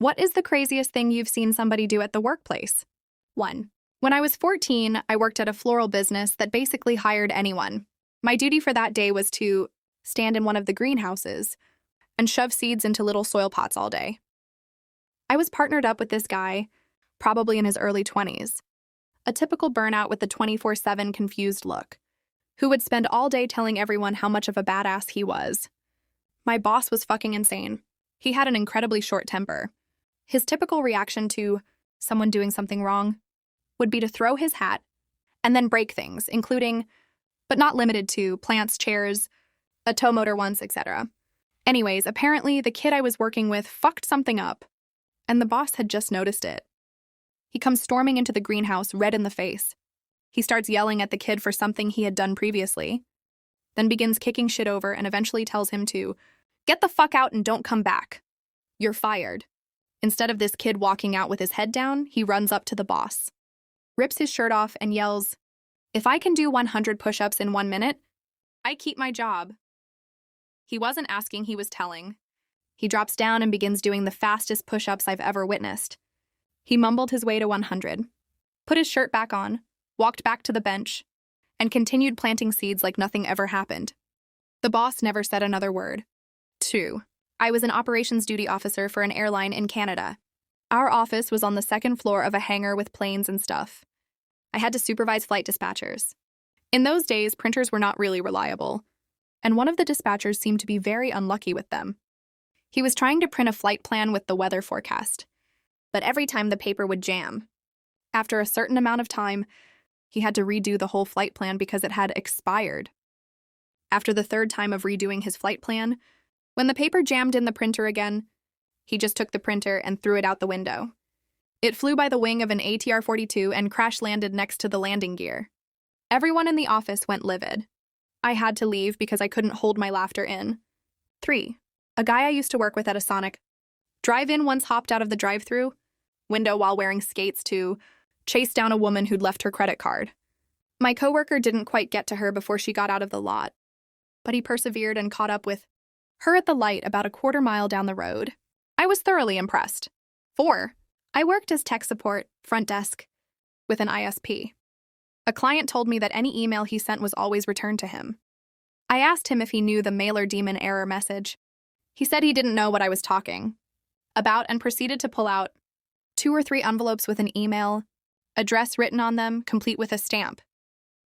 What is the craziest thing you've seen somebody do at the workplace? 1. When I was 14, I worked at a floral business that basically hired anyone. My duty for that day was to stand in one of the greenhouses and shove seeds into little soil pots all day. I was partnered up with this guy, probably in his early 20s, a typical burnout with the 24/7 confused look, who would spend all day telling everyone how much of a badass he was. My boss was fucking insane. He had an incredibly short temper. His typical reaction to someone doing something wrong would be to throw his hat and then break things, including, but not limited to, plants, chairs, a tow motor once, etc. Anyways, apparently the kid I was working with fucked something up, and the boss had just noticed it. He comes storming into the greenhouse, red in the face. He starts yelling at the kid for something he had done previously, then begins kicking shit over and eventually tells him to get the fuck out and don't come back. You're fired. Instead of this kid walking out with his head down, he runs up to the boss, rips his shirt off, and yells, "If I can do 100 push-ups in 1 minute, I keep my job." He wasn't asking, he was telling. He drops down and begins doing the fastest push-ups I've ever witnessed. He mumbled his way to 100, put his shirt back on, walked back to the bench, and continued planting seeds like nothing ever happened. The boss never said another word. 2. I was an operations duty officer for an airline in Canada. Our office was on the second floor of a hangar with planes and stuff. I had to supervise flight dispatchers. In those days, printers were not really reliable, and one of the dispatchers seemed to be very unlucky with them. He was trying to print a flight plan with the weather forecast, but every time the paper would jam. After a certain amount of time, he had to redo the whole flight plan because it had expired. After the third time of redoing his flight plan, when the paper jammed in the printer again, he just took the printer and threw it out the window. It flew by the wing of an ATR-42 and crash-landed next to the landing gear. Everyone in the office went livid. I had to leave because I couldn't hold my laughter in. 3. A guy I used to work with at a Sonic drive-in once hopped out of the drive-thru window while wearing skates to chase down a woman who'd left her credit card. My coworker didn't quite get to her before she got out of the lot, but he persevered and caught up with her at the light about a quarter mile down the road. I was thoroughly impressed. 4. I worked as tech support, front desk, with an ISP. A client told me that any email he sent was always returned to him. I asked him if he knew the mailer daemon error message. He said he didn't know what I was talking about and proceeded to pull out 2 or 3 envelopes with an email address written on them, complete with a stamp.